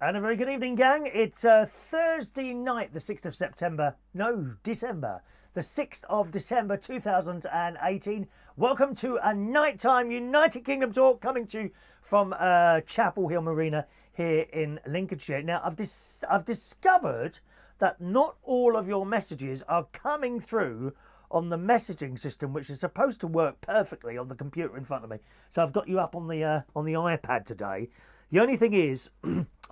And a very good evening, gang. It's Thursday night, the 6th of September. No, December. The 6th of December 2018. Welcome to a nighttime United Kingdom talk coming to you from Chapel Hill Marina here in Lincolnshire. Now, I've discovered that not all of your messages are coming through on the messaging system, which is supposed to work perfectly on the computer in front of me. So I've got you up on the iPad today. The only thing is,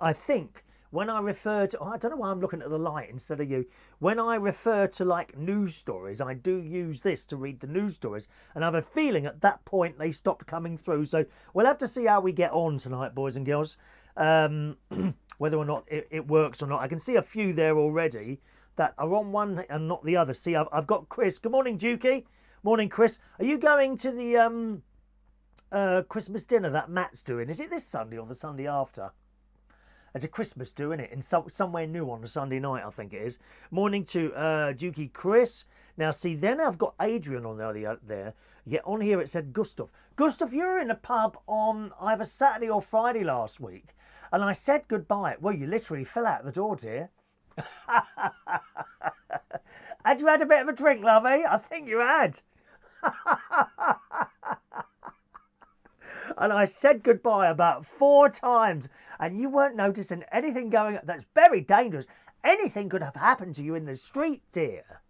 I think when I refer to, I don't know why I'm looking at the light instead of you. When I refer to like news stories, I do use this to read the news stories. And I have a feeling at that point they stopped coming through. So we'll have to see how we get on tonight, boys and girls. Whether or not it works or not. I can see a few there already that are on one and not the other. See, I've got Chris. Good morning, Dukey. Morning, Chris. Are you going to the Christmas dinner that Matt's doing? Is it this Sunday or the Sunday after? It's a Christmas do, isn't it? In somewhere new on a Sunday night, I think it is. Morning to Dukey Chris. Now, see, then I've got Adrian on there. Yeah, on here it said Gustav. Gustav, you were in a pub on either Saturday or Friday last week, and I said goodbye. Well, you literally fell out the door, dear. Had you had a bit of a drink, lovey? I think you had. And I said goodbye about 4 times, and you weren't noticing anything going on. That's very dangerous. Anything could have happened to you in the street, dear.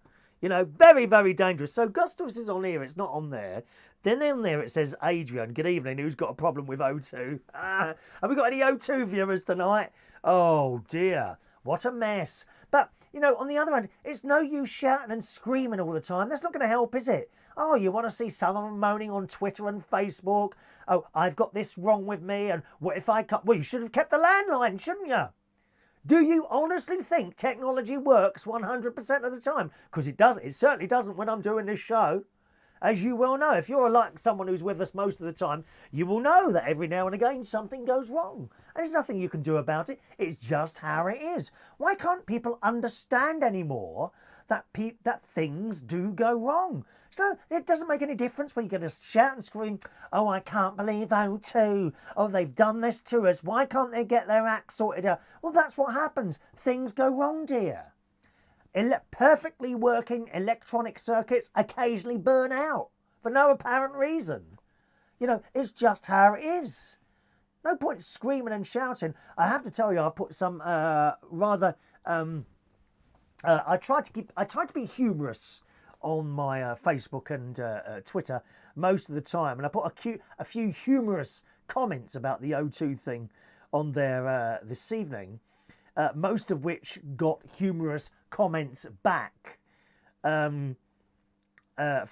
You know, very, very dangerous. So Gustav's is on here. It's not on there. Then on there it says Adrian. Good evening. Who's got a problem with O2? Have we got any O2 viewers tonight? Oh, dear. What a mess. But, you know, on the other hand, it's no use shouting and screaming all the time. That's not going to help, is it? Oh, you want to see some of them moaning on Twitter and Facebook? Oh, I've got this wrong with me, and what if I cut? Well, you should have kept the landline, shouldn't you? Do you honestly think technology works 100% of the time? Because it doesn't. It certainly doesn't when I'm doing this show. As you well know, if you're like someone who's with us most of the time, you will know that every now and again something goes wrong. And there's nothing you can do about it. It's just how it is. Why can't people understand anymore that things do go wrong? So it doesn't make any difference when you're going to shout and scream, oh, I can't believe O2. Oh, they've done this to us. Why can't they get their act sorted out? Well, that's what happens. Things go wrong, dear. Perfectly working electronic circuits occasionally burn out for no apparent reason. You know, it's just how it is. No point screaming and shouting. I have to tell you, I've put some rather. I try to be humorous on my Facebook and Twitter most of the time, and I put a few humorous comments about the O2 thing on there this evening. Most of which got humorous comments back. For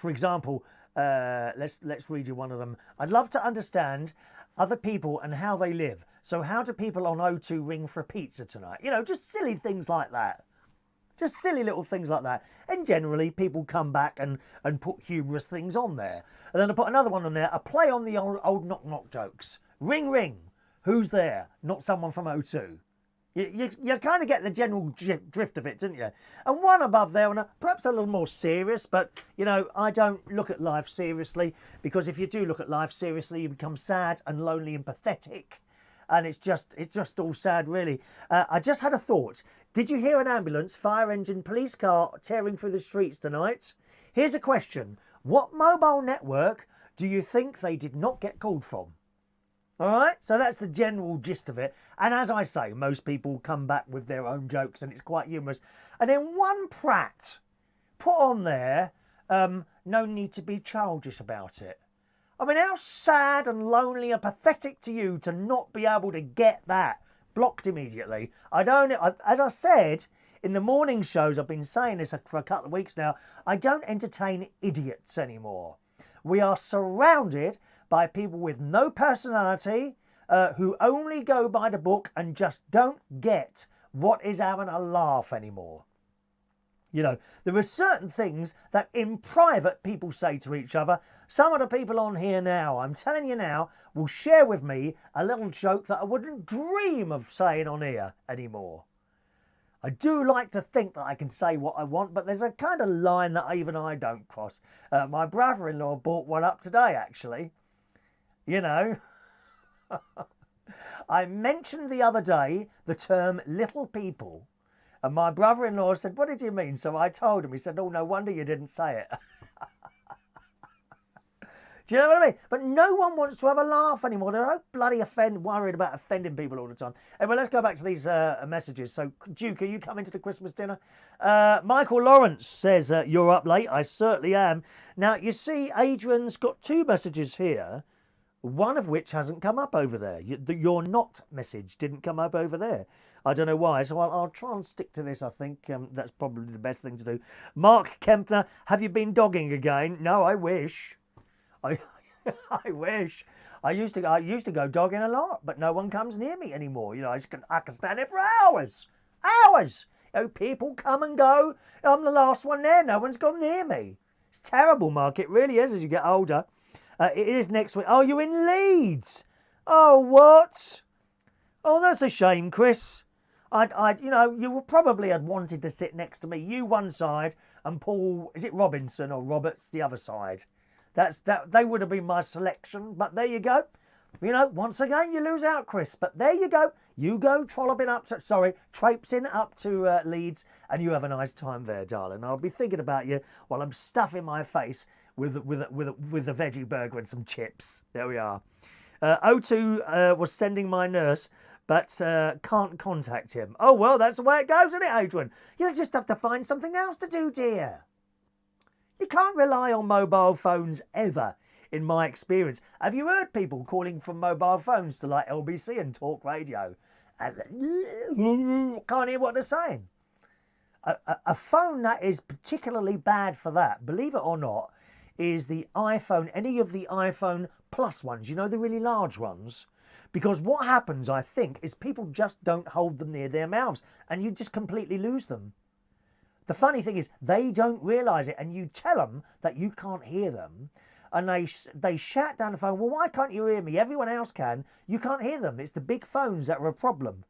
example, let's read you one of them. I'd love to understand other people and how they live. So how do people on O2 ring for a pizza tonight? You know, just silly things like that. Just silly little things like that. And generally, people come back and put humorous things on there. And then I put another one on there, a play on the old knock-knock jokes. Ring, ring. Who's there? Not someone from O2. You kind of get the general drift of it, didn't you? And one above there, and perhaps a little more serious, but, you know, I don't look at life seriously, because if you do look at life seriously, you become sad and lonely and pathetic. And it's just all sad, really. I just had a thought. Did you hear an ambulance, fire engine, police car tearing through the streets tonight? Here's a question. What mobile network do you think they did not get called from? All right, so that's the general gist of it. And as I say, most people come back with their own jokes and it's quite humorous. And then one prat put on there, no need to be childish about it. I mean, how sad and lonely and pathetic to you to not be able to get that blocked immediately. As I said, in the morning shows, I've been saying this for a couple of weeks now, I don't entertain idiots anymore. We are surrounded by people with no personality, who only go by the book and just don't get what is having a laugh anymore. You know, there are certain things that in private people say to each other. Some of the people on here now, I'm telling you now, will share with me a little joke that I wouldn't dream of saying on here anymore. I do like to think that I can say what I want, but there's a kind of line that even I don't cross. My brother-in-law brought one up today, actually. You know. I mentioned the other day the term little people, and my brother-in-law said, what did you mean? So I told him. He said, oh, no wonder you didn't say it. Do you know what I mean? But no one wants to have a laugh anymore. They're so bloody worried about offending people all the time. Anyway, let's go back to these messages. So, Duke, are you coming to the Christmas dinner? Michael Lawrence says, you're up late. I certainly am. Now, you see, Adrian's got 2 messages here, one of which hasn't come up over there. Your not message didn't come up over there. I don't know why, so I'll try and stick to this, I think. That's probably the best thing to do. Mark Kempner, have you been dogging again? No, I wish. I wish. I used to go dogging a lot, but no one comes near me anymore. You know, I can stand there for hours. Hours. You know, people come and go. I'm the last one there. No one's gone near me. It's terrible, Mark. It really is as you get older. It is next week. Oh, you're in Leeds. Oh, what? Oh, that's a shame, Chris. You know, you would probably have wanted to sit next to me. You one side and Paul, is it Robinson or Roberts the other side? They would have been my selection, but there you go. You know, once again, you lose out, Chris. But there you go. You go traipsing up to Leeds, and you have a nice time there, darling. I'll be thinking about you while I'm stuffing my face with a veggie burger and some chips. There we are. O2 was sending my nurse, but can't contact him. Oh, well, that's the way it goes, isn't it, Adrian? You'll just have to find something else to do, dear. You can't rely on mobile phones ever, in my experience. Have you heard people calling from mobile phones to like LBC and talk radio? And can't hear what they're saying. A phone that is particularly bad for that, believe it or not, is the iPhone, any of the iPhone Plus ones, you know, the really large ones. Because what happens, I think, is people just don't hold them near their mouths and you just completely lose them. The funny thing is, they don't realise it, and you tell them that you can't hear them, and they shout down the phone, well, why can't you hear me? Everyone else can. You can't hear them. It's the big phones that are a problem.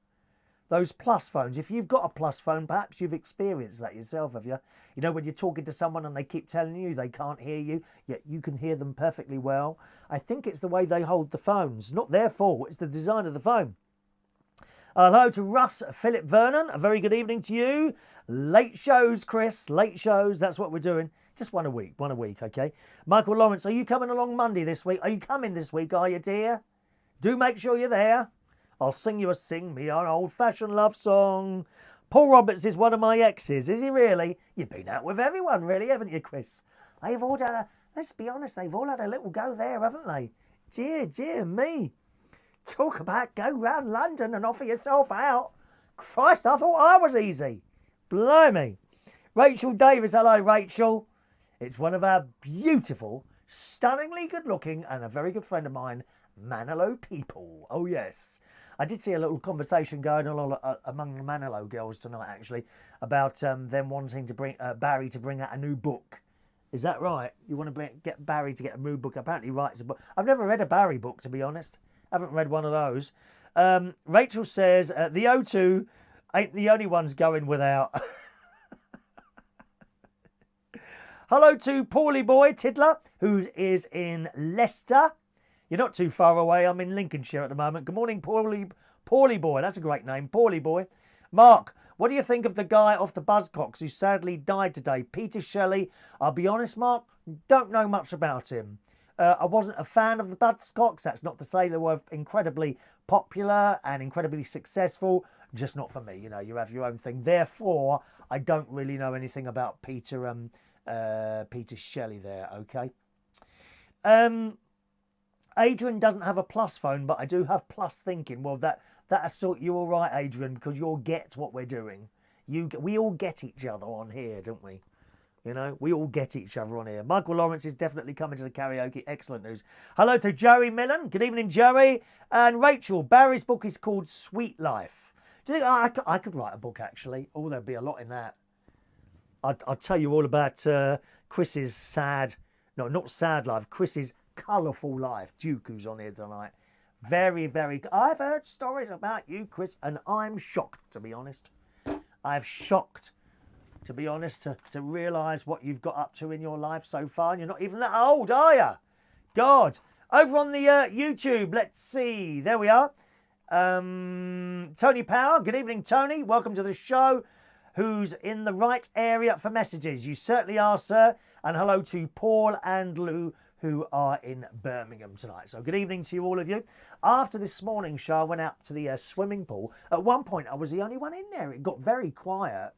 Those Plus phones. If you've got a Plus phone, perhaps you've experienced that yourself, have you? You know, when you're talking to someone and they keep telling you they can't hear you, yet you can hear them perfectly well. I think it's the way they hold the phones. Not their fault. It's the design of the phone. Hello to Russ Philip Vernon. A very good evening to you. Late shows, Chris. Late shows. That's what we're doing. Just one a week, okay? Michael Lawrence, are you coming along Monday this week? Are you coming this week, are you, dear? Do make sure you're there. I'll sing me an old-fashioned love song. Paul Roberts is one of my exes. Is he really? You've been out with everyone, really, haven't you, Chris? They've all had let's be honest, they've all had a little go there, haven't they? Dear me. Talk about go round London and offer yourself out. Christ, I thought I was easy. Blimey. Rachel Davis, hello, Rachel. It's one of our beautiful, stunningly good-looking and a very good friend of mine, Manilow people. Oh, yes. I did see a little conversation going on among the Manilow girls tonight, actually, about them wanting to bring Barry to bring out a new book. Is that right? You want to get Barry to get a new book? Apparently he writes a book. I've never read a Barry book, to be honest. I haven't read one of those. Rachel says, the O2 ain't the only ones going without. Hello to Paulie Boy Tiddler, who is in Leicester. You're not too far away. I'm in Lincolnshire at the moment. Good morning, Paulie Boy. That's a great name, Paulie Boy. Mark, what do you think of the guy off the Buzzcocks who sadly died today? Peter Shelley. I'll be honest, Mark, don't know much about him. I wasn't a fan of the Buzzcocks. That's not to say they were incredibly popular and incredibly successful. Just not for me. You know, you have your own thing. Therefore, I don't really know anything about Peter Shelley there, okay? Adrian doesn't have a Plus phone, but I do have Plus thinking. Well, that'll sort you all right, Adrian, because you'll get what we're doing. We all get each other on here, don't we? You know, we all get each other on here. Michael Lawrence is definitely coming to the karaoke. Excellent news. Hello to Joey Millen. Good evening, Joey. And Rachel, Barry's book is called Sweet Life. Do you think I could write a book, actually? Oh, there'd be a lot in that. I'll tell you all about Chris's not sad life, Chris's colourful life. Duke, who's on here tonight. Very, very... I've heard stories about you, Chris, and I'm shocked, to be honest. I'm shocked, to be honest, to realise what you've got up to in your life so far. And you're not even that old, are you? God. Over on the YouTube, let's see. There we are. Tony Power, good evening, Tony. Welcome to the show. Who's in the right area for messages? You certainly are, sir. And hello to Paul and Lou, who are in Birmingham tonight. So good evening to you, all of you. After this morning's show, I went out to the swimming pool. At one point, I was the only one in there. It got very quiet.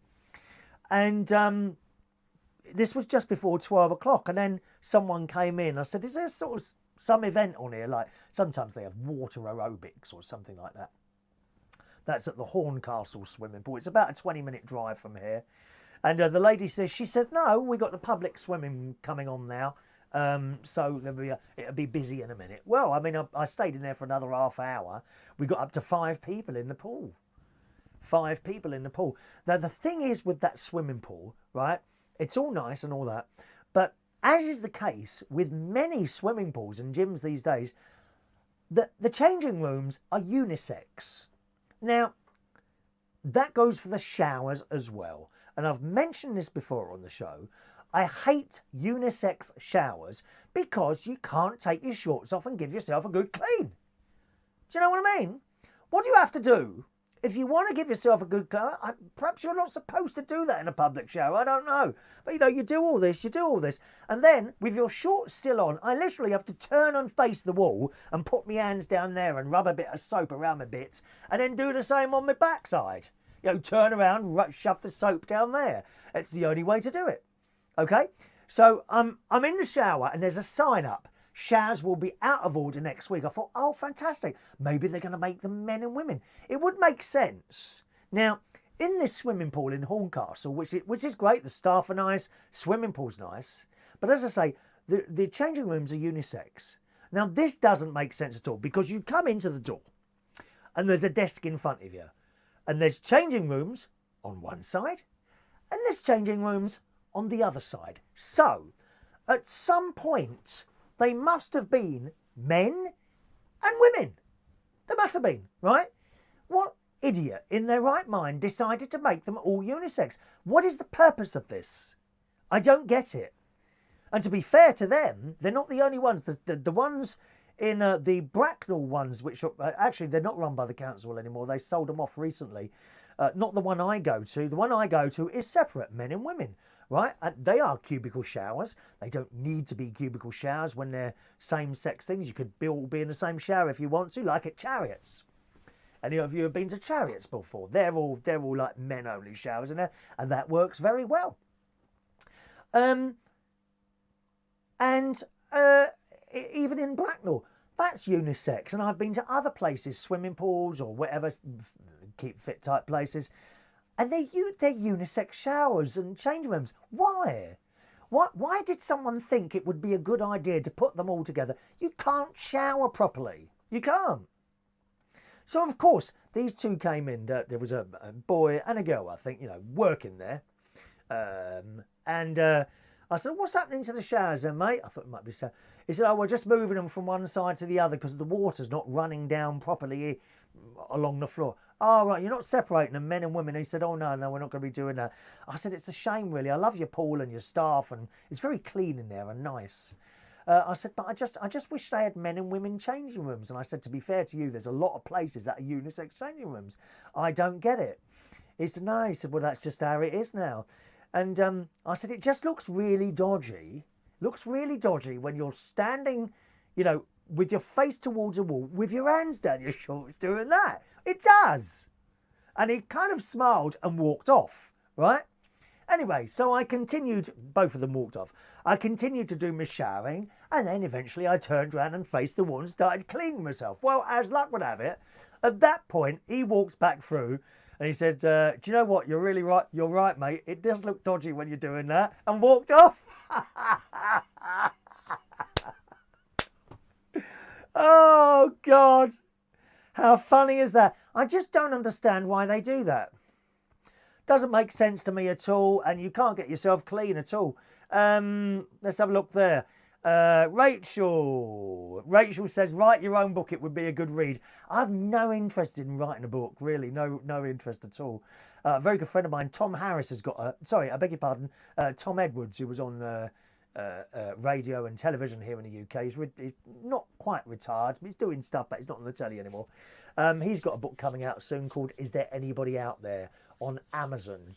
And this was just before 12 o'clock. And then someone came in. I said, is there sort of some event on here? Like sometimes they have water aerobics or something like that. That's at the Horncastle swimming pool. It's about a 20-minute drive from here. And the lady says, she said, no, we got the public swimming coming on now. So it'll be busy in a minute. Well, I mean, I stayed in there for another half hour. We got up to 5 people in the pool. 5 people in the pool. Now, the thing is with that swimming pool, right, it's all nice and all that. But as is the case with many swimming pools and gyms these days, the changing rooms are unisex. Now, that goes for the showers as well. And I've mentioned this before on the show. I hate unisex showers because you can't take your shorts off and give yourself a good clean. Do you know what I mean? What do you have to do? If you want to give yourself a good clean, perhaps you're not supposed to do that in a public shower. I don't know. But, you know, you do all this. And then, with your shorts still on, I literally have to turn and face the wall and put my hands down there and rub a bit of soap around my bits and then do the same on my backside. You know, turn around, shove the soap down there. It's the only way to do it. Okay? So, I'm in the shower and there's a sign up. Showers will be out of order next week. I thought, oh, fantastic. Maybe they're going to make them men and women. It would make sense. Now, in this swimming pool in Horncastle, which is great, the staff are nice, swimming pool's nice. But as I say, the changing rooms are unisex. Now, this doesn't make sense at all because you come into the door and there's a desk in front of you. And there's changing rooms on one side and there's changing rooms on the other side. So, at some point, they must have been men and women. They must have been, right? What idiot in their right mind decided to make them all unisex? What is the purpose of this? I don't get it. And to be fair to them, they're not the only ones. The ones in the Bracknell ones, which are, actually they're not run by the council anymore. They sold them off recently. Not the one I go to. The one I go to is separate, men and women. Right? And they are cubicle showers. They don't need to be cubicle showers when they're same-sex things. You could all be in the same shower if you want to, like at Chariots. Any of you have been to Chariots before? They're all like men-only showers in there, and that works very well. And even in Bracknell, that's unisex. And I've been to other places, swimming pools or whatever, keep fit type places. And they're unisex showers and change rooms. Why? Why did someone think it would be a good idea to put them all together? You can't shower properly. You can't. So, of course, these two came in. There was a boy and a girl, I think, you know, working there. I said, what's happening to the showers then, mate? I thought it might be so. He said, oh, we're just moving them from one side to the other because the water's not running down properly along the floor. Oh, right, you're not separating them, men and women. He said, oh, no, we're not going to be doing that. I said, it's a shame, really. I love your pool and your staff, and it's very clean in there and nice. I said, but I just wish they had men and women changing rooms. And I said, to be fair to you, there's a lot of places that are unisex changing rooms. I don't get it. He said, no. He said, well, that's just how it is now. And I said, it just looks really dodgy. Looks really dodgy when you're standing, you know, with your face towards a wall, with your hands down your shorts doing that. It does. And he kind of smiled and walked off, right? Anyway, so I continued, both of them walked off. I continued to do my showering, and then eventually I turned around and faced the wall and started cleaning myself. Well, as luck would have it, at that point, he walked back through and he said, do you know what? You're really right. You're right, mate. It does look dodgy when you're doing that. And walked off. Oh, God. How funny is that? I just don't understand why they do that. Doesn't make sense to me at all, and you can't get yourself clean at all. Let's have a look there. Rachel says, write your own book. It would be a good read. I've no interest in writing a book, really. No interest at all. A very good friend of mine, Tom Harris, has got a... Sorry, I beg your pardon. Tom Edwards, who was on radio and television here in the UK. He's not quite retired. He's doing stuff, but he's not on the telly anymore. He's got a book coming out soon called Is There Anybody Out There on Amazon.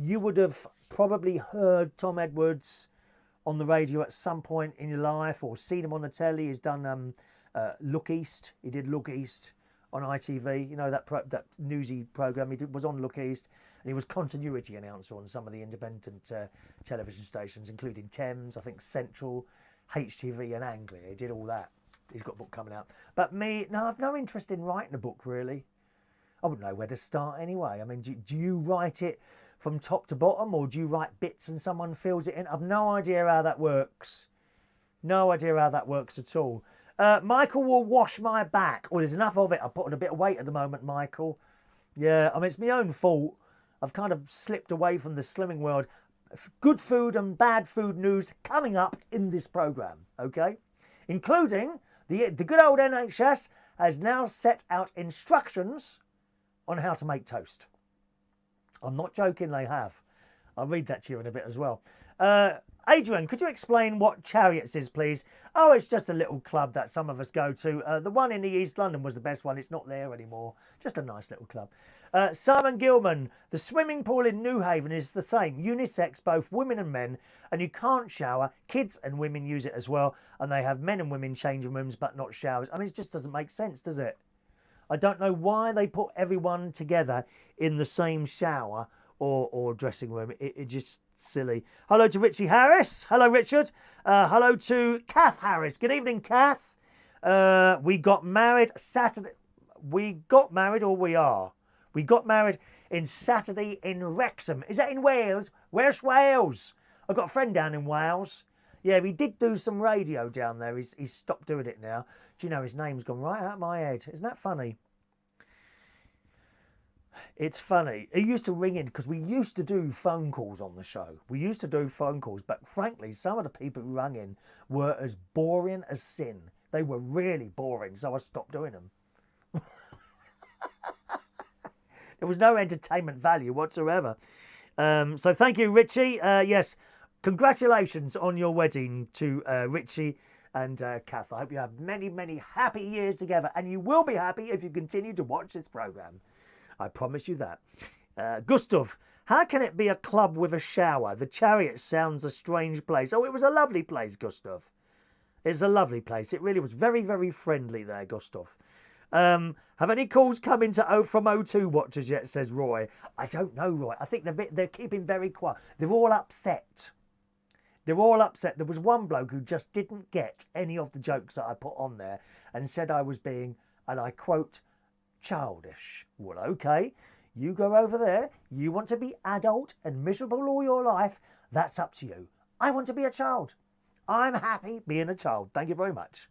You would have probably heard Tom Edwards on the radio at some point in your life or seen him on the telly. He's done Look East. He did Look East on ITV. You know, that newsy programme. Was on Look East. And he was continuity announcer on some of the independent television stations, including Thames, I think Central, HTV and Anglia. He did all that. He's got a book coming out. But me, no, I've no interest in writing a book, really. I wouldn't know where to start anyway. I mean, do you write it from top to bottom, or do you write bits and someone fills it in? I've no idea how that works. No idea how that works at all. Michael will wash my back. Oh, there's enough of it. I'm putting a bit of weight at the moment, Michael. Yeah, I mean, it's my own fault. I've kind of slipped away from the slimming world. Good food and bad food news coming up in this programme, okay? Including the good old NHS has now set out instructions on how to make toast. I'm not joking, they have. I'll read that to you in a bit as well. Adrian, could you explain what Chariots is, please? Oh, it's just a little club that some of us go to. The one in the East London was the best one. It's not there anymore. Just a nice little club. Simon Gilman, the swimming pool in New Haven is the same. Unisex, both women and men, and you can't shower. Kids and women use it as well, and they have men and women changing rooms, but not showers. I mean, it just doesn't make sense, does it? I don't know why they put everyone together in the same shower or dressing room. It's just silly. Hello to Richy Harris. Hello, Richard. Hello to Cath Harris. Good evening, Cath. We got married Saturday. We got married, or we are? We got married in Saturday in Wrexham. Is that in Wales? Where's Wales? I've got a friend down in Wales. Yeah, he did do some radio down there. He's stopped doing it now. Do you know his name's gone right out of my head? Isn't that funny? It's funny. He used to ring in because we used to do phone calls on the show. We used to do phone calls, but frankly, some of the people who rang in were as boring as sin. They were really boring, so I stopped doing them. There was no entertainment value whatsoever. So thank you, Richy. Yes, congratulations on your wedding to Richy and Cath. I hope you have many, many happy years together, and you will be happy if you continue to watch this programme. I promise you that. Gustav, how can it be a club with a shower? The Chariot sounds a strange place. Oh, it was a lovely place, Gustav. It's a lovely place. It really was very, very friendly there, Gustav. Have any calls come into from O2 watchers yet, says Roy. I don't know, Roy. I think they're keeping very quiet. They're all upset. They're all upset. There was one bloke who just didn't get any of the jokes that I put on there and said I was being, and I quote, childish. Well, okay, you go over there. You want to be adult and miserable all your life. That's up to you. I want to be a child. I'm happy being a child. Thank you very much.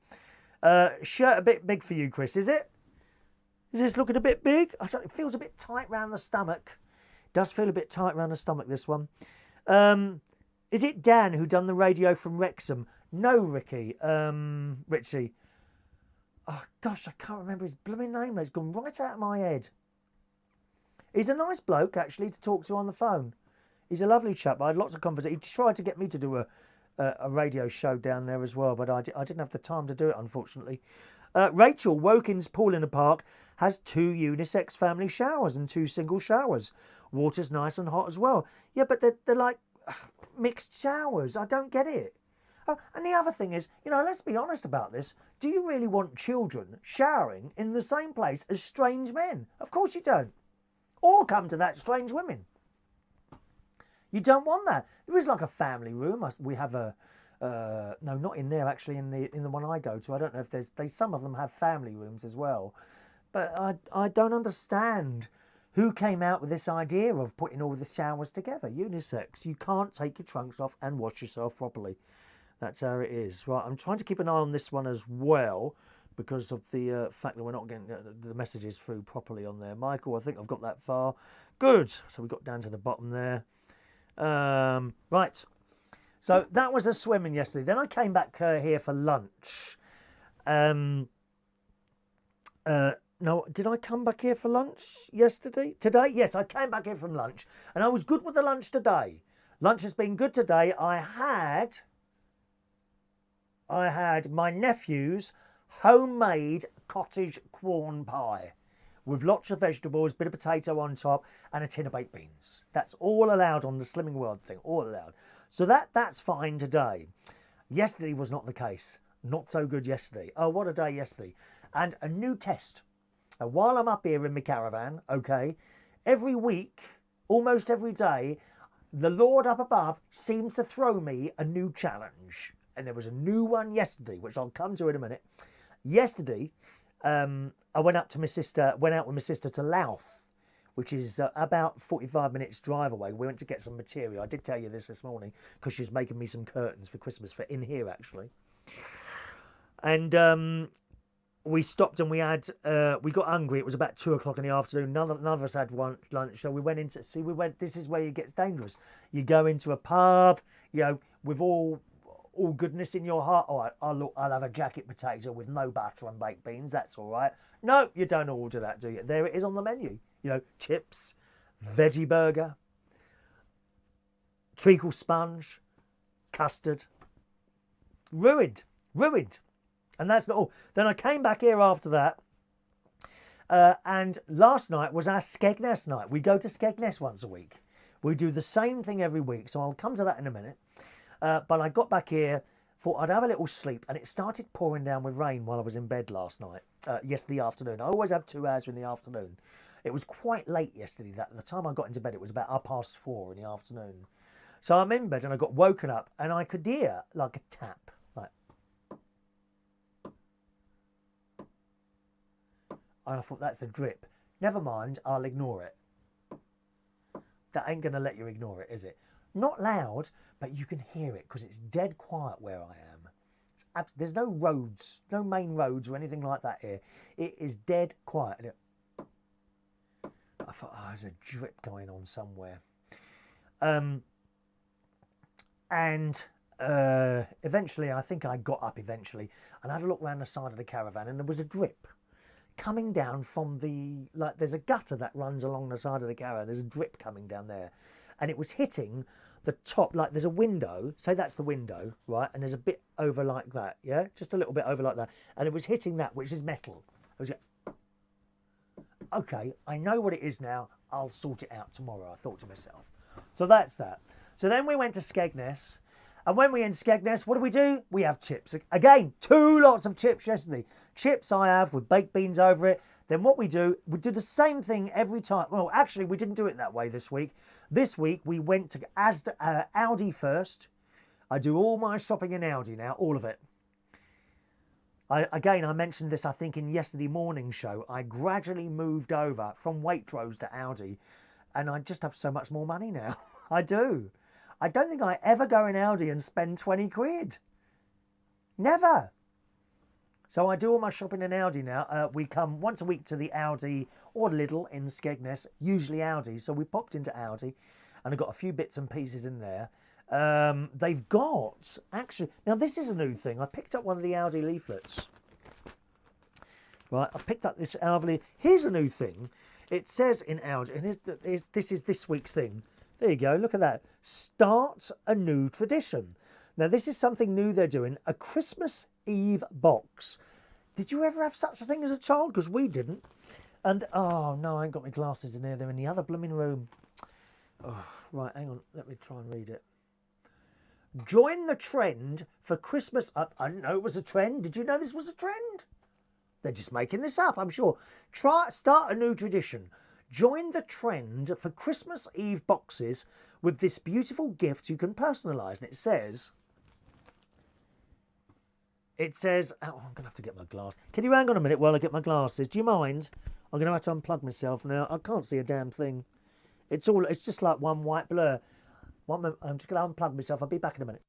Shirt a bit big for you, Chris, is it? Is this looking a bit big? It feels a bit tight round the stomach. It does feel a bit tight round the stomach, this one. Is it Dan who done the radio from Wrexham? No, Richy. Oh, gosh, I can't remember his blooming name. It's gone right out of my head. He's a nice bloke, actually, to talk to on the phone. He's a lovely chap. I had lots of conversation. He tried to get me to do a radio show down there as well, but I didn't have the time to do it, unfortunately. Rachel, Wokin's Pool in the Park has 2 unisex family showers and 2 single showers. Water's nice and hot as well. Yeah, but they're like mixed showers. I don't get it. And the other thing is, let's be honest about this. Do you really want children showering in the same place as strange men? Of course you don't. Or come to that strange women. You don't want that. There is like a family room. We have a... no, not in there, actually, in the one I go to. I don't know if some of them have family rooms as well. But I don't understand who came out with this idea of putting all the showers together. Unisex. You can't take your trunks off and wash yourself properly. That's how it is. Right, I'm trying to keep an eye on this one as well because of the fact that we're not getting the messages through properly on there. Michael, I think I've got that far. Good. So we got down to the bottom there. Right. So that was the swimming yesterday. Then I came back here for lunch. No, did I come back here for lunch yesterday? Today? Yes, I came back here from lunch. And I was good with the lunch today. Lunch has been good today. I had my nephew's homemade cottage corn pie with lots of vegetables, bit of potato on top, and a tin of baked beans. That's all allowed on the Slimming World thing, all allowed. So that's fine today. Yesterday was not the case. Not so good yesterday. Oh, what a day yesterday. And a new test. And while I'm up here in my caravan, okay, every week, almost every day, the Lord up above seems to throw me a new challenge. And there was a new one yesterday, which I'll come to in a minute. Yesterday, I went out with my sister to Louth, which is about 45 minutes drive away. We went to get some material. I did tell you this morning because she's making me some curtains for Christmas for in here, actually. And we stopped and we got hungry. It was about 2 o'clock in the afternoon. None of us had lunch, so we went into, this is where it gets dangerous. You go into a pub, with all goodness in your heart. All right, I'll have a jacket potato with no butter and baked beans. That's all right. No, you don't order that, do you? There it is on the menu. Chips, veggie burger, treacle sponge, custard. Ruined. And that's not all. Then I came back here after that. And last night was our Skegness night. We go to Skegness once a week. We do the same thing every week. So I'll come to that in a minute. But I got back here, thought I'd have a little sleep. And it started pouring down with rain while I was in bed last night. Yesterday afternoon. I always have 2 hours in the afternoon. It was quite late yesterday. The time I got into bed, it was about 4:30 in the afternoon. So I'm in bed and I got woken up and I could hear like a tap. And I thought, that's a drip. Never mind, I'll ignore it. That ain't going to let you ignore it, is it? Not loud, but you can hear it because it's dead quiet where I am. There's no roads, no main roads or anything like that here. It is dead quiet. I thought, there's a drip going on somewhere. Eventually, I think I got up eventually and I had a look around the side of the caravan and there was a drip coming down from there's a gutter that runs along the side of the caravan. There's a drip coming down there. And it was hitting the top, there's a window, say that's the window, right? And there's a bit over like that, yeah? Just a little bit over like that. And it was hitting that, which is metal. I was like, okay, I know what it is now. I'll sort it out tomorrow, I thought to myself. So that's that. So then we went to Skegness. And when we're in Skegness, what do? We have chips. Again, 2 lots of chips yesterday. Chips I have with baked beans over it. Then what we do the same thing every time. Well, actually, we didn't do it that way this week. This week, we went to Aldi first. I do all my shopping in Aldi now, all of it. I mentioned this, I think, in yesterday morning show. I gradually moved over from Waitrose to Aldi, and I just have so much more money now. I do. I don't think I ever go in Aldi and spend 20 quid. Never. So I do all my shopping in Aldi now. We come once a week to the Aldi or Lidl in Skegness, usually Aldi. So we popped into Aldi and I got a few bits and pieces in there. They've got, actually, now this is a new thing. I picked up one of the Aldi leaflets. Right, I picked up this Aldi. Here's a new thing. It says in Aldi, and this is this week's thing. There you go, look at that. Start a new tradition. Now, this is something new they're doing, a Christmas Eve box. Did you ever have such a thing as a child? Because we didn't. And, oh, no, I ain't got my glasses in here. They're in the other blooming room. Oh, right, hang on. Let me try and read it. Join the trend for Christmas. I didn't know it was a trend. Did you know this was a trend? They're just making this up, I'm sure. Start a new tradition. Join the trend for Christmas Eve boxes with this beautiful gift you can personalise. And it says, oh, I'm going to have to get my glass. Can you hang on a minute while I get my glasses? Do you mind? I'm going to have to unplug myself now. I can't see a damn thing. It's just like one white blur. I'm just going to unplug myself. I'll be back in a minute.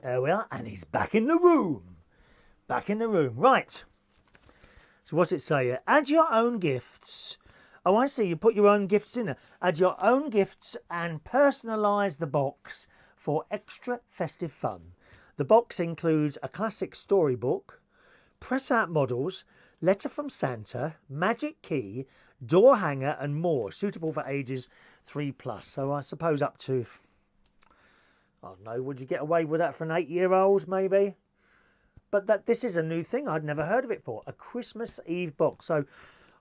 There we are, and he's back in the room. Back in the room. Right. So what's it say here? Add your own gifts Oh, I see. You put your own gifts in there. Add your own gifts and personalise the box for extra festive fun. The box includes a classic storybook, press-out models, letter from Santa, magic key, door hanger and more, suitable for ages 3+. So I suppose up to, I don't know, would you get away with that for an 8-year-old maybe? But this is a new thing. I'd never heard of it before. A Christmas Eve box. So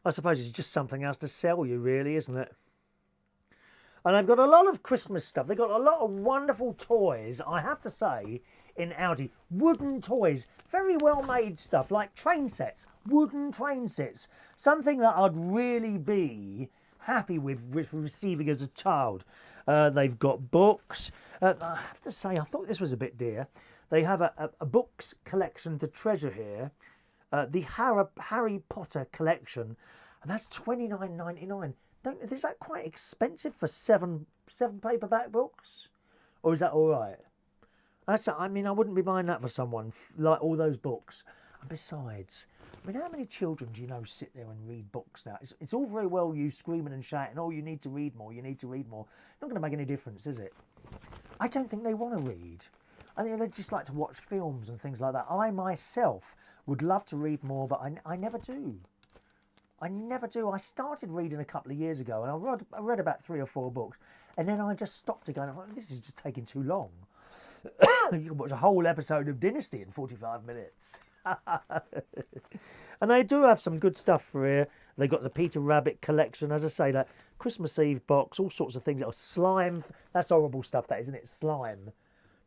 I suppose it's just something else to sell you, really, isn't it? And they've got a lot of Christmas stuff. They've got a lot of wonderful toys, I have to say, in Aldi. Wooden toys. Very well made stuff, like train sets. Wooden train sets. Something that I'd really be happy with receiving as a child. They've got books. I have to say, I thought this was a bit dear. They have a books collection to treasure here. The Harry Potter collection. And that's $29.99. Is that quite expensive for seven paperback books? Or is that all right? I mean, I wouldn't be buying that for someone, like all those books. And besides, I mean, how many children do you know sit there and read books now? It's all very well you screaming and shouting, oh, you need to read more, you need to read more. Not going to make any difference, is it? I don't think they want to read. I think they just like to watch films and things like that. I myself would love to read more, but I never do. I never do. I started reading a couple of years ago, and I read about 3 or 4 books, and then I just stopped again. I thought, this is just taking too long. You can watch a whole episode of Dynasty in 45 minutes. And they do have some good stuff for here. They got the Peter Rabbit collection, as I say, that Christmas Eve box, all sorts of things. Oh, slime. That's horrible stuff, that, isn't it? Slime.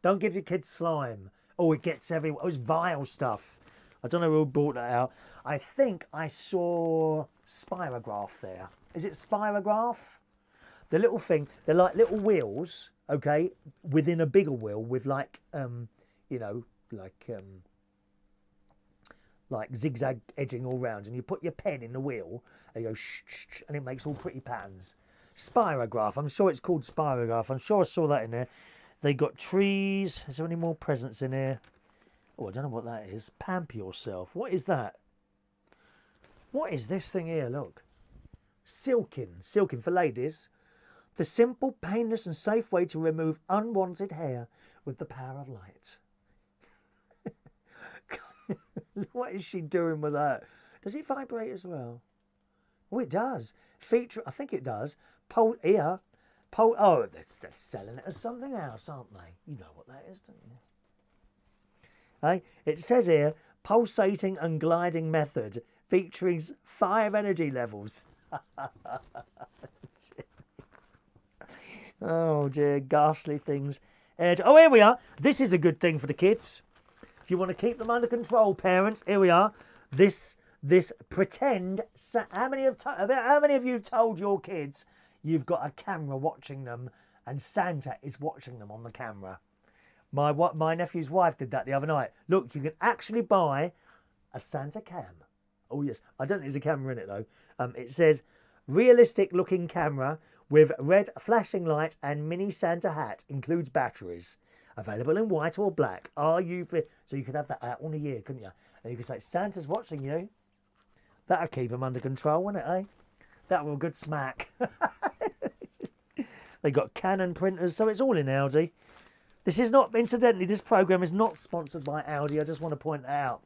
Don't give your kids slime. Oh, it gets everywhere. Oh, it's vile stuff. I don't know who brought that out. I think I saw Spirograph there. Is it Spirograph? The little thing, they're like little wheels, okay, within a bigger wheel with like zigzag edging all round, and you put your pen in the wheel and you go shh, shh, shh, and it makes all pretty patterns. Spirograph. I'm sure it's called Spirograph. I'm sure I saw that in there. They got trees. Is there any more presents in here? Oh, I don't know what that is. Pamper yourself. What is that? What is this thing here? Look. Silking. Silking for ladies. The simple, painless and safe way to remove unwanted hair with the power of light. What is she doing with that? Does it vibrate as well? Oh, it does. I think it does. Oh, they're selling it as something else, aren't they? You know what that is, don't you? Hey, it says here, pulsating and gliding method featuring 5 energy levels. Oh dear, ghastly things. Oh, here we are. This is a good thing for the kids. If you want to keep them under control, parents, here we are. This pretend. How many of you told your kids you've got a camera watching them and Santa is watching them on the camera? My nephew's wife did that the other night. Look, you can actually buy a Santa cam. Oh yes, I don't think there's a camera in it though. It says realistic looking camera with red flashing light and mini Santa hat, includes batteries. Available in white or black. So you could have that out on a year, couldn't you? And you could say, Santa's watching you. That'll keep him under control, won't it, eh? That will a good smack. They got Canon printers, so it's all in Aldi. This is not, incidentally, this programme is not sponsored by Aldi. I just want to point that out.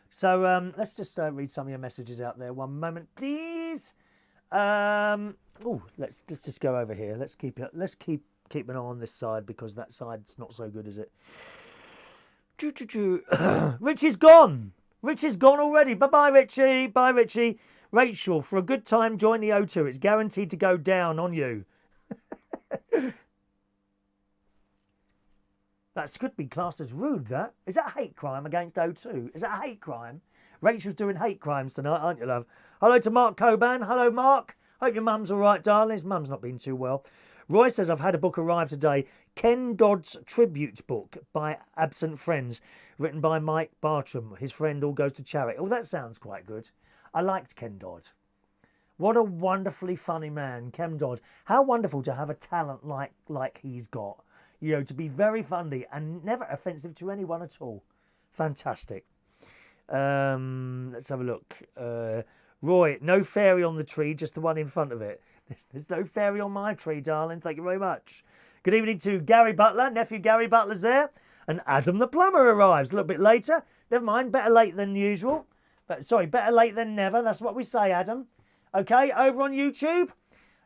So let's just read some of your messages out there. One moment, please. Let's just go over here. Let's keep an eye on this side because that side's not so good, is it? Richie's gone. Richie's gone already. Bye-bye, Richie. Bye, Richie. Rachel, for a good time, join the O2. It's guaranteed to go down on you. That could be classed as rude, that. Is that a hate crime against O2? Is that a hate crime? Rachel's doing hate crimes tonight, aren't you, love? Hello to Mark Coban. Hello, Mark. Hope your mum's all right, darling. His mum's not been too well. Roy says, I've had a book arrive today. Ken Dodd's tribute book by Absent Friends, written by Mike Bartram. His friend all goes to charity. Oh, that sounds quite good. I liked Ken Dodd. What a wonderfully funny man, Ken Dodd. How wonderful to have a talent like he's got. You know, to be very funny and never offensive to anyone at all. Fantastic. Let's have a look. Roy, no fairy on the tree, just the one in front of it. There's no fairy on my tree, darling. Thank you very much. Good evening to Gary Butler. Nephew Gary Butler's there. And Adam the plumber arrives a little bit later. Never mind, better late than usual. But sorry, better late than never. That's what we say, Adam. Okay, over on YouTube.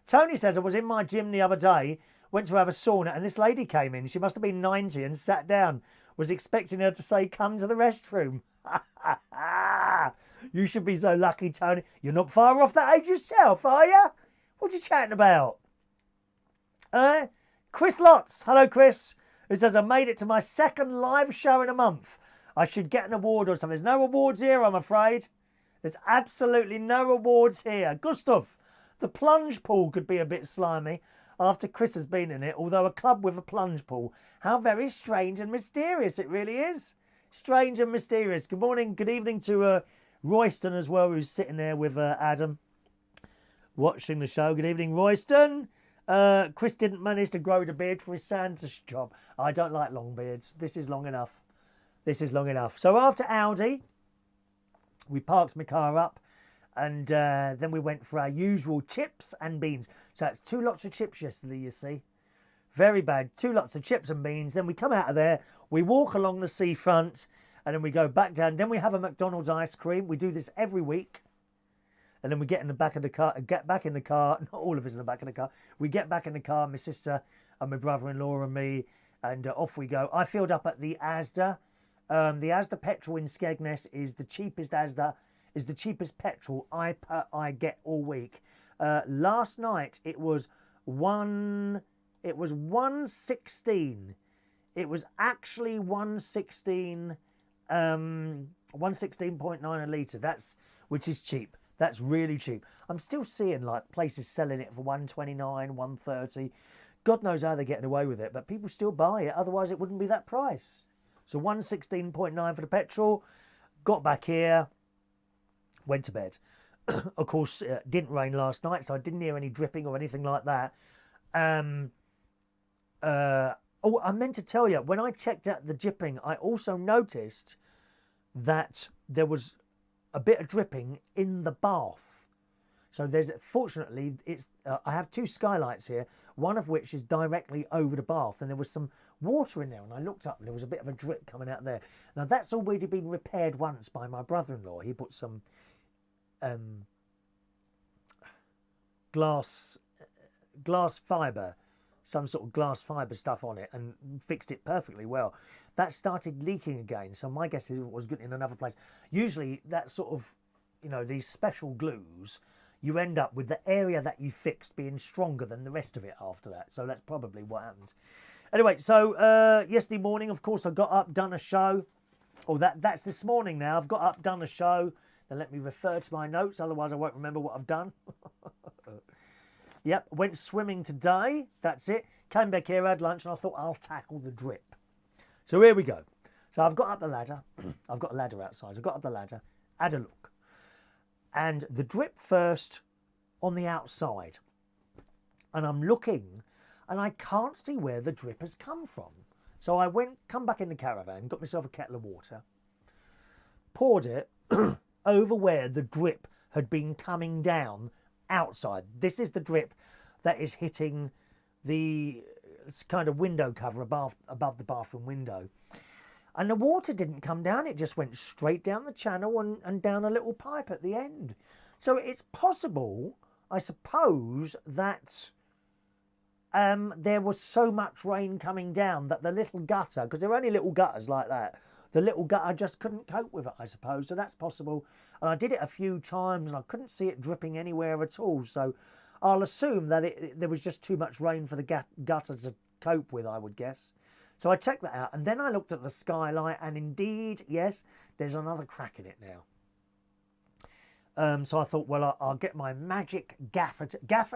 Tony says, I was in my gym the other day, went to have a sauna, and this lady came in. She must have been 90 and sat down. Was expecting her to say, come to the restroom. You should be so lucky, Tony. You're not far off that age yourself, are you? What are you chatting about? Chris Lotz. Hello, Chris. Who says, I made it to my second live show in a month. I should get an award or something. There's no awards here, I'm afraid. There's absolutely no awards here. Gustav, the plunge pool could be a bit slimy after Chris has been in it, although a club with a plunge pool. How very strange and mysterious it really is. Strange and mysterious. Good morning, good evening to Royston as well, who's sitting there with Adam watching the show. Good evening, Royston. Chris didn't manage to grow the beard for his Santa's job. I don't like long beards. This is long enough. This is long enough. So after Aldi, we parked my car up and then we went for our usual chips and beans. So that's 2 lots of chips yesterday, you see. Very bad. 2 lots of chips and beans. Then we come out of there, we walk along the seafront, and then we go back down. Then we have a McDonald's ice cream. We do this every week. And then we get in the back of the car, not all of us in the back of the car. We get back in the car, my sister and my brother-in-law and me, and off we go. I filled up at the Asda. The Asda petrol in Skegness is the cheapest petrol I get all week. Last night it was 116. It was actually 116, 116.9 a litre. Which is cheap. That's really cheap. I'm still seeing like places selling it for 129, 130. God knows how they're getting away with it, but people still buy it. Otherwise, it wouldn't be that price. So 116.9 for the petrol. Got back here, went to bed. Of course, it didn't rain last night, so I didn't hear any dripping or anything like that. I meant to tell you, when I checked out the dripping, I also noticed that there was a bit of dripping in the bath. So fortunately, I have 2 skylights here, one of which is directly over the bath, and there was some water in there, and I looked up and there was a bit of a drip coming out there. Now that's already been repaired once by my brother-in-law. He put some glass fibre, some sort of glass fibre stuff on it, and fixed it perfectly well. That started leaking again, so my guess is it was good in another place. Usually that sort of, these special glues, you end up with the area that you fixed being stronger than the rest of it after that. So that's probably what happens. Anyway, so yesterday morning, of course, I got up, done a show. Oh, that's this morning now. I've got up, done a show. Now let me refer to my notes, otherwise I won't remember what I've done. Yep, went swimming today. That's it. Came back here, had lunch, and I thought I'll tackle the drip. So here we go. So I've got up the ladder. I've got a ladder outside. I've got up the ladder, had a look. And the drip first on the outside. And I'm looking, and I can't see where the drip has come from. So I come back in the caravan, got myself a kettle of water, poured it over where the drip had been coming down outside. This is the drip that is hitting the kind of window cover above the bathroom window. And the water didn't come down, it just went straight down the channel and down a little pipe at the end. So it's possible, I suppose, that there was so much rain coming down that the little gutter, because there are only little gutters like that, the little gutter just couldn't cope with it, I suppose. So that's possible. And I did it a few times and I couldn't see it dripping anywhere at all. So I'll assume that there was just too much rain for the gutter to cope with, I would guess. So I checked that out, and then I looked at the skylight, and indeed, yes, there's another crack in it now. So I thought, well, I'll get my magic gaffer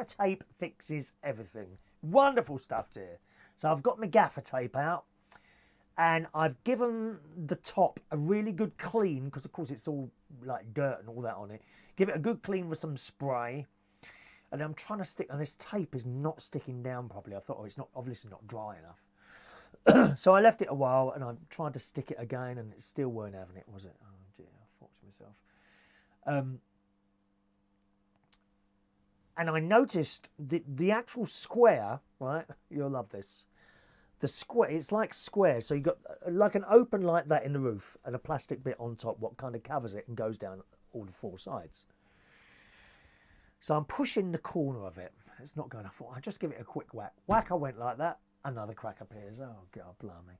tape fixes everything. Wonderful stuff here. So I've got my gaffer tape out, and I've given the top a really good clean, because of course it's all like dirt and all that on it. Give it a good clean with some spray. And I'm trying to stick, and this tape is not sticking down properly. I thought, oh, it's not obviously not dry enough. So I left it a while, and I tried to stick it again, and it still weren't having it, was it? Oh dear, I thought to myself. And I noticed the actual square, right? You'll love this. The square, it's like square. So you got like an open like that in the roof and a plastic bit on top, what kind of covers it and goes down all the four sides. So I'm pushing the corner of it. It's not going. I thought I'd just give it a quick whack. Whack, I went like that. Another crack appears. Oh, God, blimey.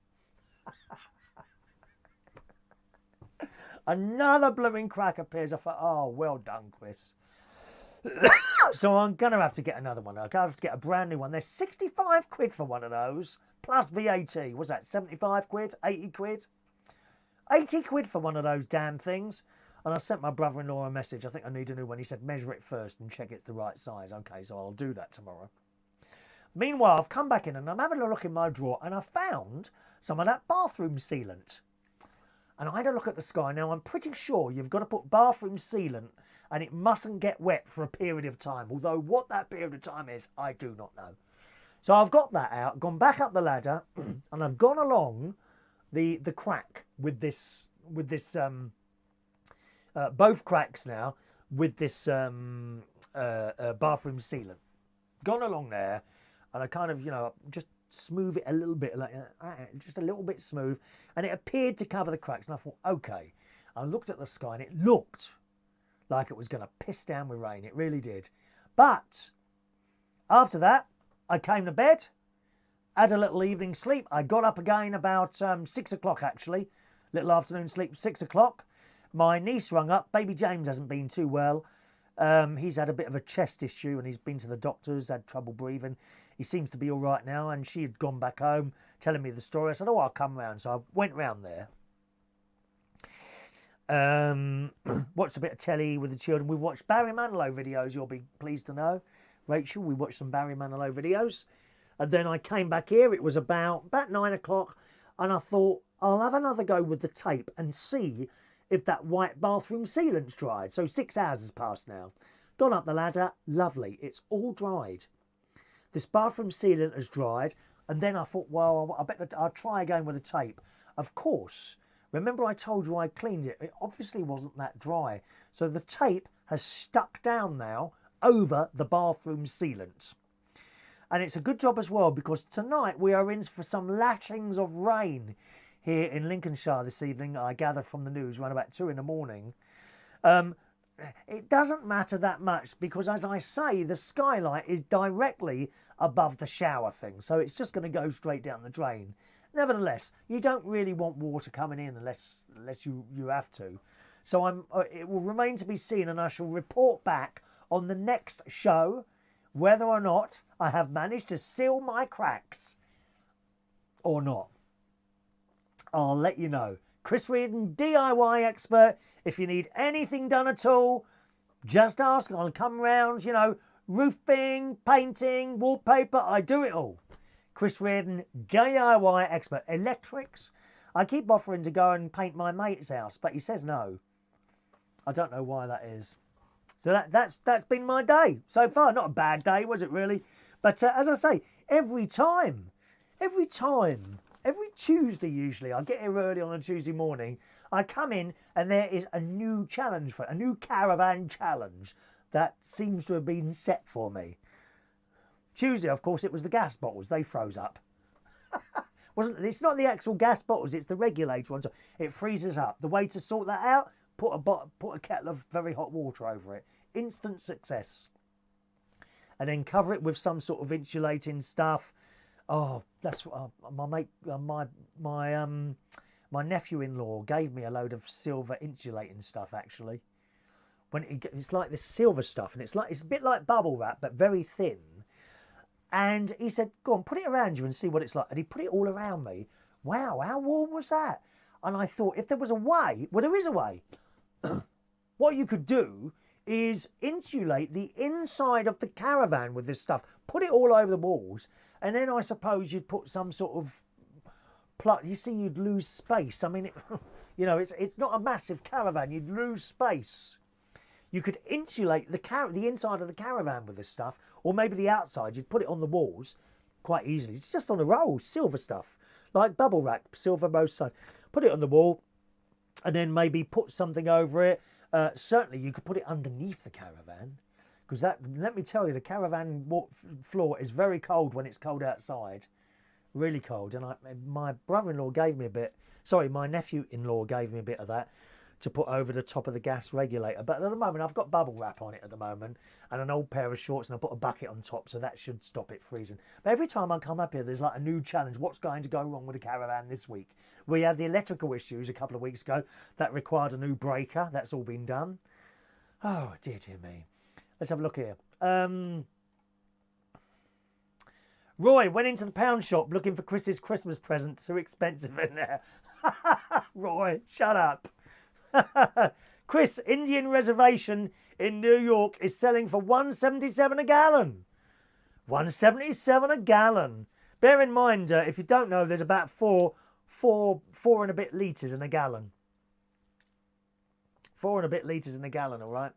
Another blooming crack appears. I thought, oh, well done, Chris. So I'm going to have to get another one. I'm going to have to get a brand new one. They're 65 quid for one of those, plus VAT. What's that, 75 quid? 80 quid? 80 quid for one of those damn things. And I sent my brother-in-law a message. I think I need a new one. He said, measure it first and check it's the right size. Okay, so I'll do that tomorrow. Meanwhile, I've come back in and I'm having a look in my drawer and I found some of that bathroom sealant. And I had a look at the sky. Now, I'm pretty sure you've got to put bathroom sealant and it mustn't get wet for a period of time. Although what that period of time is, I do not know. So I've got that out, gone back up the ladder, and I've gone along the crack with this both cracks now with this bathroom sealant. Gone along there, and I kind of, just smooth it a little bit, like just a little bit smooth, and it appeared to cover the cracks. And I thought, okay. I looked at the sky, and it looked like it was going to piss down with rain. It really did. But after that, I came to bed, had a little evening sleep. I got up again about 6 o'clock, actually. Little afternoon sleep, 6 o'clock. My niece rung up. Baby James hasn't been too well. He's had a bit of a chest issue and he's been to the doctors, had trouble breathing. He seems to be all right now, and she had gone back home telling me the story. I said, oh, I'll come round. So I went round there. Watched a bit of telly with the children. We watched Barry Manilow videos, you'll be pleased to know. Rachel, we watched some Barry Manilow videos. And then I came back here. It was about 9 o'clock. And I thought, I'll have another go with the tape and see if that white bathroom sealant's dried. So 6 hours has passed now. Gone up the ladder. Lovely. It's all dried. This bathroom sealant has dried. And then I thought, well, I bet I'll try again with the tape. Of course, remember I told you I cleaned it. It obviously wasn't that dry. So the tape has stuck down now over the bathroom sealant. And it's a good job as well, because tonight we are in for some lashings of rain here in Lincolnshire this evening. I gather from the news around about 2 in the morning. It doesn't matter that much because, as I say, the skylight is directly above the shower thing. So it's just going to go straight down the drain. Nevertheless, you don't really want water coming in unless you have to. So it will remain to be seen, and I shall report back on the next show whether or not I have managed to seal my cracks or not. I'll let you know. Chris Reardon, DIY expert. If you need anything done at all, just ask. I'll come round, roofing, painting, wallpaper. I do it all. Chris Reardon, DIY expert. Electrics. I keep offering to go and paint my mate's house, but he says no. I don't know why that is. So that's been my day so far. Not a bad day, was it really? But as I say, every Tuesday usually, I get here early on a Tuesday morning, I come in and there is a new challenge, a new caravan challenge that seems to have been set for me. Tuesday, of course, it was the gas bottles. They froze up. It's not the actual gas bottles, it's the regulator one. So it freezes up. The way to sort that out, put a kettle of very hot water over it. Instant success. And then cover it with some sort of insulating stuff. Oh, that's what my mate, my nephew-in-law gave me a load of silver insulating stuff. Actually, it's like this silver stuff, and it's a bit like bubble wrap, but very thin. And he said, "Go on, put it around you and see what it's like." And he put it all around me. Wow, how warm was that? And I thought, if there was a way, well, there is a way. What you could do is insulate the inside of the caravan with this stuff. Put it all over the walls. And then I suppose you'd put some sort of plug. You see, you'd lose space. I mean, it's not a massive caravan. You'd lose space. You could insulate the inside of the caravan with this stuff, or maybe the outside. You'd put it on the walls quite easily. It's just on a roll, silver stuff, like bubble wrap, silver both sides. Put it on the wall, and then maybe put something over it. Certainly, you could put it underneath the caravan, Because let me tell you, the caravan floor is very cold when it's cold outside. Really cold. And my brother-in-law gave me a bit, sorry, my nephew-in-law gave me a bit of that to put over the top of the gas regulator. But at the moment, I've got bubble wrap on it at the moment and an old pair of shorts, and I put a bucket on top, so that should stop it freezing. But every time I come up here, there's like a new challenge. What's going to go wrong with the caravan this week? We had the electrical issues a couple of weeks ago that required a new breaker. That's all been done. Oh, dear me. Let's have a look here. Roy went into the pound shop looking for Chris's Christmas present. Too expensive in there. Roy, shut up. Chris, Indian Reservation in New York is selling for $1.77 a gallon. $1.77 a gallon. Bear in mind, if you don't know, there's about four and a bit litres in a gallon. 4 and a bit litres in a gallon, all right?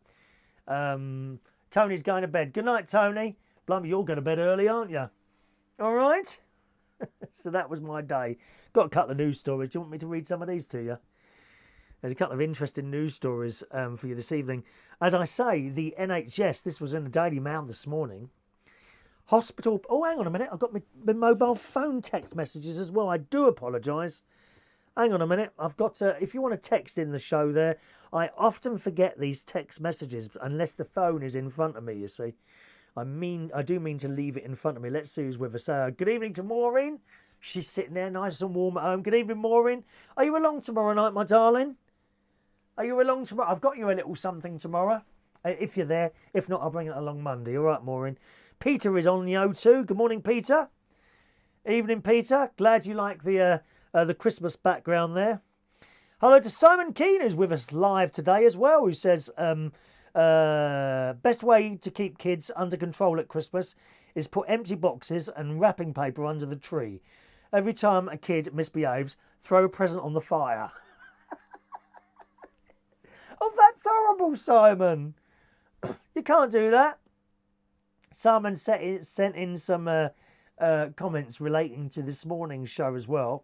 Tony's going to bed. Good night, Tony. Blimey, you'll go to bed early, aren't you? All right? So that was my day. Got a couple of news stories. Do you want me to read some of these to you? There's a couple of interesting news stories for you this evening. As I say, the NHS, this was in the Daily Mail this morning. Hospital... Oh, hang on a minute. I've got my mobile phone text messages as well. I do apologise. Hang on a minute. I've got to... If you want to text in the show there, I often forget these text messages unless the phone is in front of me, you see. I do mean to leave it in front of me. Let's see who's with us. Good evening to Maureen. She's sitting there nice and warm at home. Good evening, Maureen. Are you along tomorrow night, my darling? Are you along tomorrow? I've got you a little something tomorrow, if you're there. If not, I'll bring it along Monday. All right, Maureen. Peter is on the O2. Good morning, Peter. Evening, Peter. Glad you like the Christmas background there. Hello to Simon Keane, who's with us live today as well, who says... best way to keep kids under control at Christmas is put empty boxes and wrapping paper under the tree. Every time a kid misbehaves, throw a present on the fire. Oh, that's horrible, Simon. You can't do that. Simon sent in some comments relating to this morning's show as well.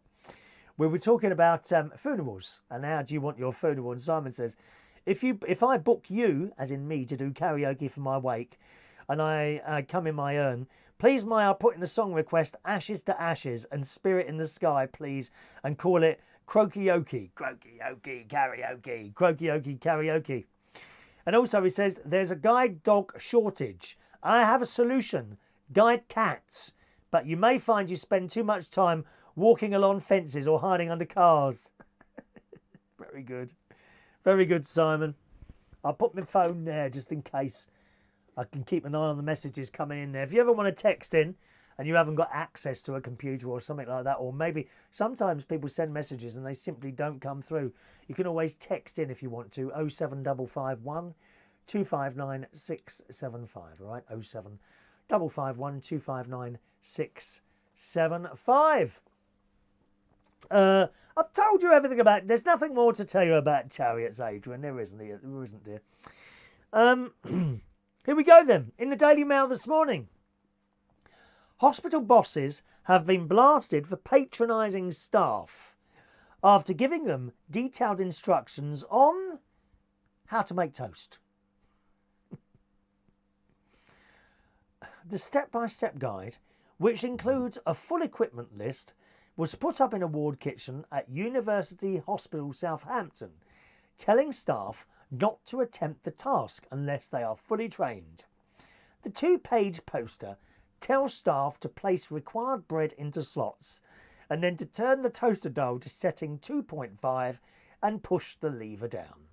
We were talking about funerals and how do you want your funeral. And Simon says, If I book you, as in me, to do karaoke for my wake, and I come in my urn, please may I put in a song request, Ashes to Ashes and Spirit in the Sky, please, and call it Croakyoke. Croakyoke karaoke. Croakyoke karaoke. And also he says, there's a guide dog shortage. I have a solution. Guide cats. But you may find you spend too much time walking along fences or hiding under cars. Very good. Very good, Simon. I'll put my phone there just in case. I can keep an eye on the messages coming in there. If you ever want to text in and you haven't got access to a computer or something like that, or maybe sometimes people send messages and they simply don't come through, you can always text in if you want to. 07551 259 675. All right, 07551 259 675. I've told you everything about it. There's nothing more to tell you about chariots, Adrian. There isn't, dear. Here we go then. In the Daily Mail this morning. Hospital bosses have been blasted for patronising staff after giving them detailed instructions on how to make toast. The step-by-step guide, which includes a full equipment list, was put up in a ward kitchen at University Hospital Southampton, telling staff not to attempt the task unless they are fully trained. The 2-page poster tells staff to place required bread into slots and then to turn the toaster dial to setting 2.5 and push the lever down.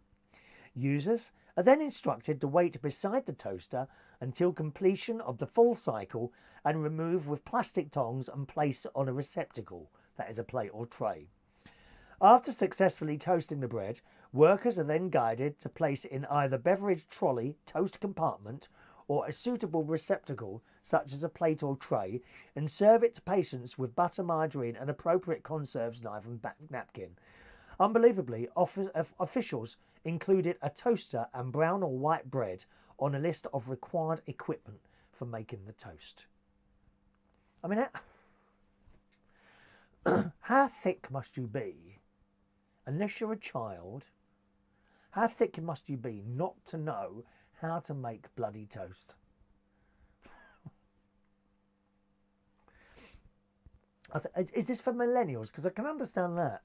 Users are then instructed to wait beside the toaster until completion of the full cycle and remove with plastic tongs and place on a receptacle, that is a plate or tray. After successfully toasting the bread, workers are then guided to place in either beverage trolley, toast compartment, or a suitable receptacle such as a plate or tray, and serve it to patients with butter, margarine and appropriate conserves, knife and napkin. Unbelievably, officials included a toaster and brown or white bread on a list of required equipment for making the toast. I mean, how thick must you be, unless you're a child, how thick must you be not to know how to make bloody toast. Is this for millennials? Because I can understand that.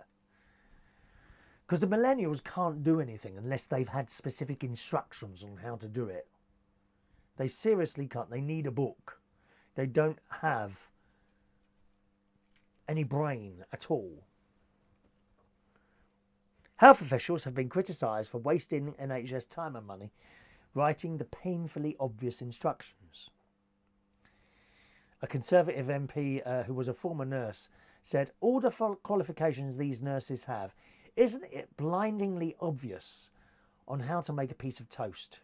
Because the millennials can't do anything unless they've had specific instructions on how to do it. They seriously can't. They need a book. They don't have any brain at all. Health officials have been criticised for wasting NHS time and money writing the painfully obvious instructions. A Conservative MP who was a former nurse said, all the qualifications these nurses have, isn't it blindingly obvious on how to make a piece of toast?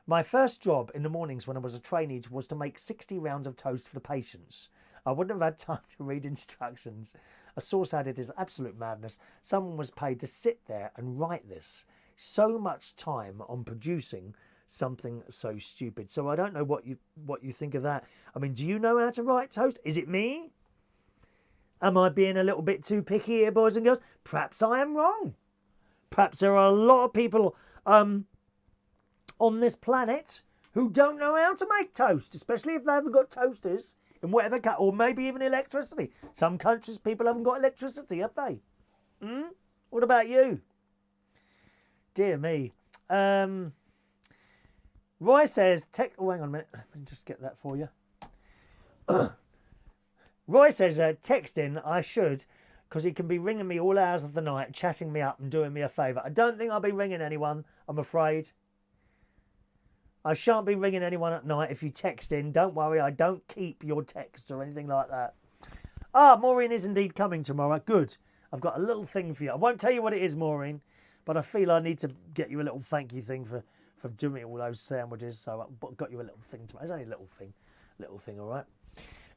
My first job in the mornings when I was a trainee was to make 60 rounds of toast for the patients. I wouldn't have had time to read instructions. A source added, "Is absolute madness. Someone was paid to sit there and write this. So much time on producing something so stupid." So I don't know what you think of that. I mean, do you know how to write toast? Is it me? Am I being a little bit too picky here, boys and girls? Perhaps I am wrong. Perhaps there are a lot of people on this planet who don't know how to make toast, especially if they haven't got toasters in whatever or maybe even electricity. Some countries, people haven't got electricity, have they? What about you? Dear me. Roy says, oh, hang on a minute. Let me just get that for you. Roy says, texting, I should, because he can be ringing me all hours of the night, chatting me up and doing me a favour. I don't think I'll be ringing anyone, I'm afraid. I shan't be ringing anyone at night if you text in. Don't worry, I don't keep your text or anything like that. Maureen is indeed coming tomorrow. Good. I've got a little thing for you. I won't tell you what it is, Maureen, but I feel I need to get you a little thank you thing for doing all those sandwiches. So I got you a little thing tomorrow. It's only a little thing. Little thing, all right?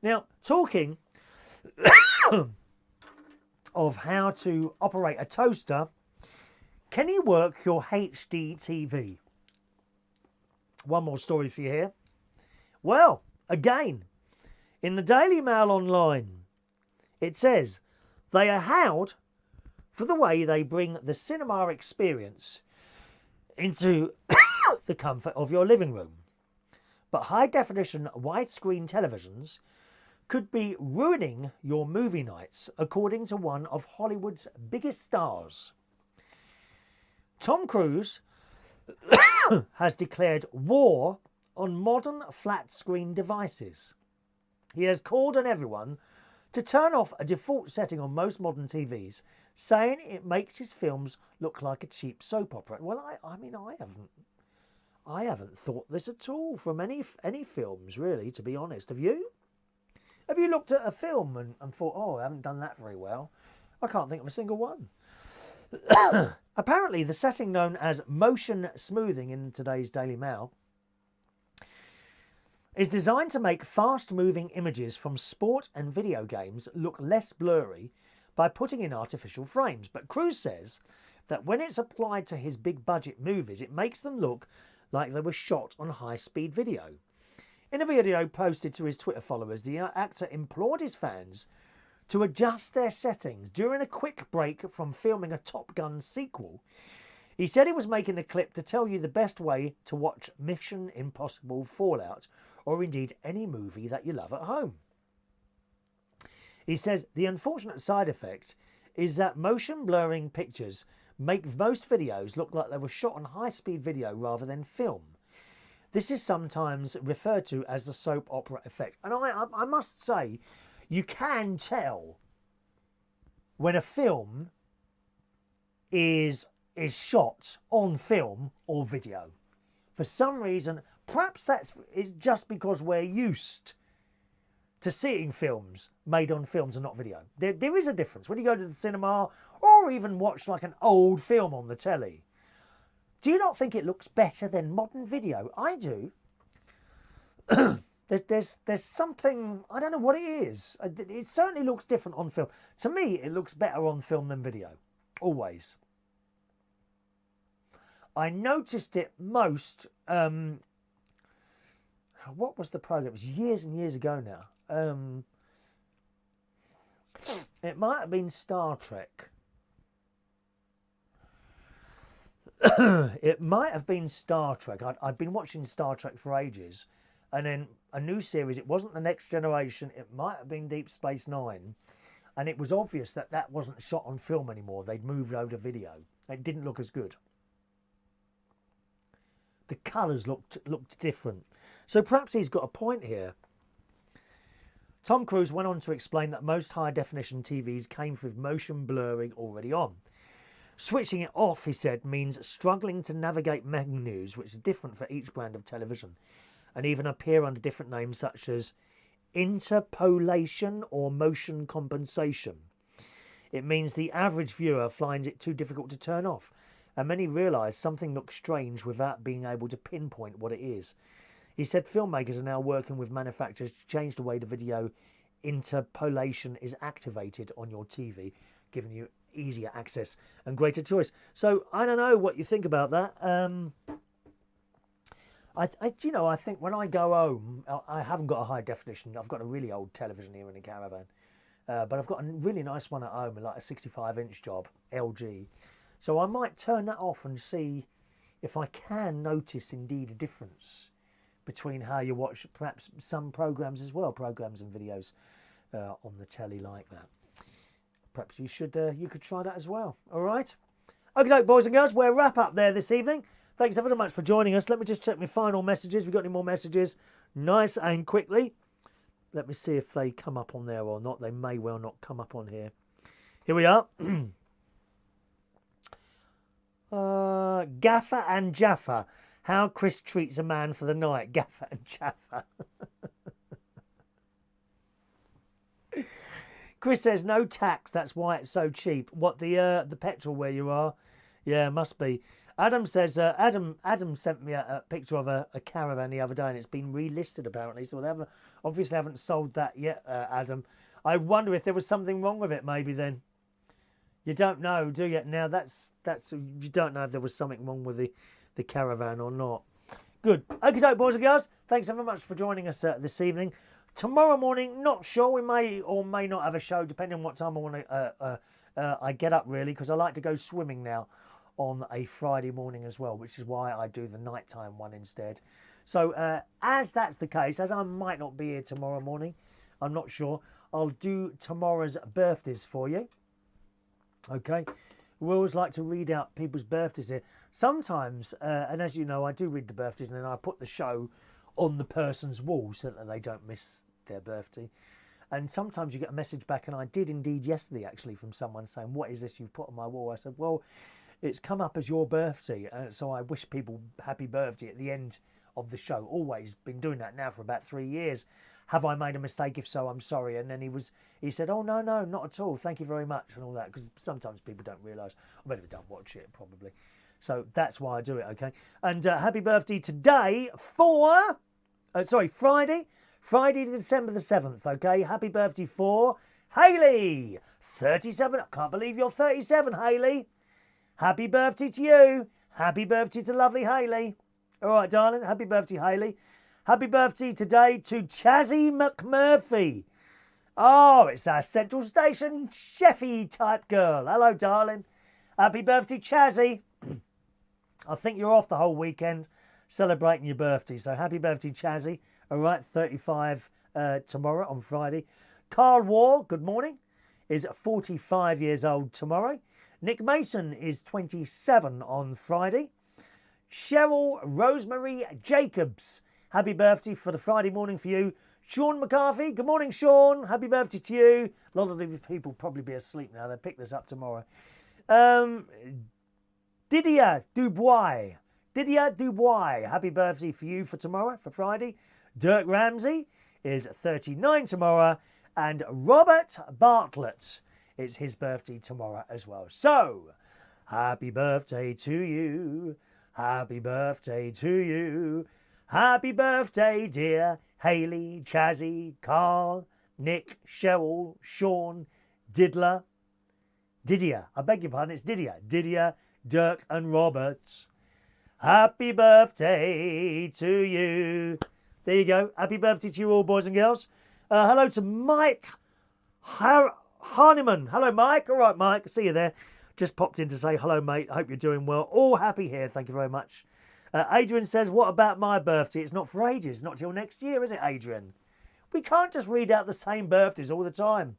Now, talking of how to operate a toaster, can you work your HD TV? One more story for you here. Well, again, in the Daily Mail Online, it says they are hailed for the way they bring the cinema experience into the comfort of your living room. But high-definition widescreen televisions could be ruining your movie nights, according to one of Hollywood's biggest stars. Tom Cruise has declared war on modern flat-screen devices. He has called on everyone to turn off a default setting on most modern TVs, saying it makes his films look like a cheap soap opera. Well, I haven't thought this at all from any films, really, to be honest. Have you? Have you looked at a film and thought, oh, I haven't done that very well? I can't think of a single one. Apparently, the setting known as motion smoothing in today's Daily Mail is designed to make fast-moving images from sport and video games look less blurry by putting in artificial frames. But Cruise says that when it's applied to his big-budget movies, it makes them look like they were shot on high-speed video. In a video posted to his Twitter followers, the actor implored his fans to adjust their settings during a quick break from filming a Top Gun sequel. He said he was making a clip to tell you the best way to watch Mission Impossible Fallout, or indeed any movie that you love at home. He says the unfortunate side effect is that motion blurring pictures make most videos look like they were shot on high-speed video rather than film. This is sometimes referred to as the soap opera effect. And I must say, you can tell when a film is shot on film or video. For some reason, perhaps it's just because we're used to seeing films made on films and not video. There is a difference when you go to the cinema or even watch like an old film on the telly. Do you not think it looks better than modern video? I do. There's something, I don't know what it is. It certainly looks different on film. To me, it looks better on film than video. Always. I noticed it most, what was the program? It was years and years ago now. It might have been Star Trek. It might have been Star Trek. I'd been watching Star Trek for ages, and then a new series. It wasn't The Next Generation. It might have been Deep Space Nine, and it was obvious that that wasn't shot on film anymore. They'd moved over to video. It didn't look as good. The colours looked different. So perhaps he's got a point here. Tom Cruise went on to explain that most high-definition TVs came with motion blurring already on. Switching it off, he said, means struggling to navigate menus, which are different for each brand of television, and even appear under different names such as interpolation or motion compensation. It means the average viewer finds it too difficult to turn off, and many realise something looks strange without being able to pinpoint what it is. He said filmmakers are now working with manufacturers to change the way the video interpolation is activated on your TV, giving you easier access and greater choice. So I don't know what you think about that. I think when I go home, I haven't got a high definition. I've got a really old television here in the caravan, but I've got a really nice one at home, like a 65-inch job, LG. So I might turn that off and see if I can notice indeed a difference between how you watch perhaps some programs as well, programs and videos on the telly like that. Perhaps you could try that as well. All right. Okay, boys and girls, we'll wrap up there this evening. Thanks ever so much for joining us. Let me just check my final messages. We've got any more messages? Nice and quickly. Let me see if they come up on there or not. They may well not come up on here. Here we are. Gaffer and Jaffa. How Chris treats a man for the night. Gaffer and Jaffa. Chris says no tax. That's why it's so cheap. What, the petrol where you are? Yeah, must be. Adam says Adam sent me a picture of a caravan the other day, and it's been relisted apparently. So they obviously haven't sold that yet, Adam. I wonder if there was something wrong with it. Maybe then. You don't know, do you? Now that's you don't know if there was something wrong with the caravan or not. Good. Okay, boys and girls. Thanks ever much for joining us this evening. Tomorrow morning, not sure. We may or may not have a show, depending on what time I want to. I get up really, because I like to go swimming now on a Friday morning as well, which is why I do the nighttime one instead. So as that's the case, as I might not be here tomorrow morning, I'm not sure, I'll do tomorrow's birthdays for you. Okay, we always like to read out people's birthdays here. Sometimes, and as you know, I do read the birthdays and then I put the show on the person's wall so that they don't miss their birthday. And sometimes you get a message back, and I did indeed yesterday actually, from someone saying, what is this you've put on my wall? I said, well, it's come up as your birthday, so I wish people happy birthday at the end of the show. Always been doing that now for about 3 years. Have I made a mistake? If so, I'm sorry. And then he said, oh, no, not at all. Thank you very much, and all that, because sometimes people don't realise. I bet they don't watch it, probably. So that's why I do it, okay? And happy birthday today for... Friday, December the 7th, okay? Happy birthday for Hayley, 37. I can't believe you're 37, Hayley. Happy birthday to you. Happy birthday to lovely Hayley. All right, darling. Happy birthday, Hayley. Happy birthday today to Chazy McMurphy. Oh, it's our Central Station chefy type girl. Hello, darling. Happy birthday, Chazy. I think you're off the whole weekend celebrating your birthday. So happy birthday, Chazy. All right, 35 tomorrow on Friday. Carl War, good morning, is 45 years old tomorrow. Nick Mason is 27 on Friday. Cheryl Rosemary Jacobs, happy birthday for the Friday morning for you. Sean McCarthy, good morning, Sean. Happy birthday to you. A lot of these people probably be asleep now. They'll pick this up tomorrow. Didier Dubois. Happy birthday for you for tomorrow, for Friday. Dirk Ramsey is 39 tomorrow. And Robert Bartlett, it's his birthday tomorrow as well. So, happy birthday to you. Happy birthday to you. Happy birthday, dear Hayley, Chazy, Carl, Nick, Cheryl, Sean, Didier. I beg your pardon, it's Didier, Dirk and Robert. Happy birthday to you. There you go. Happy birthday to you all, boys and girls. Hello to Mike Harniman. Hello, Mike. All right, Mike. See you there. Just popped in to say hello, mate. Hope you're doing well. All happy here. Thank you very much. Adrian says, what about my birthday? It's not for ages. Not till next year, is it, Adrian? We can't just read out the same birthdays all the time.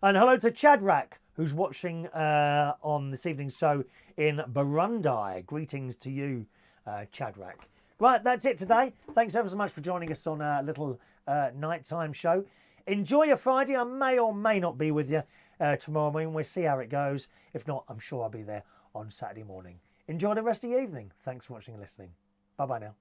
And hello to Chadrak, who's watching on this evening's show in Burundi. Greetings to you, Chadrak. Right, that's it today. Thanks ever so much for joining us on a little nighttime show. Enjoy your Friday. I may or may not be with you tomorrow morning. We'll see how it goes. If not, I'm sure I'll be there on Saturday morning. Enjoy the rest of the evening. Thanks for watching and listening. Bye-bye now.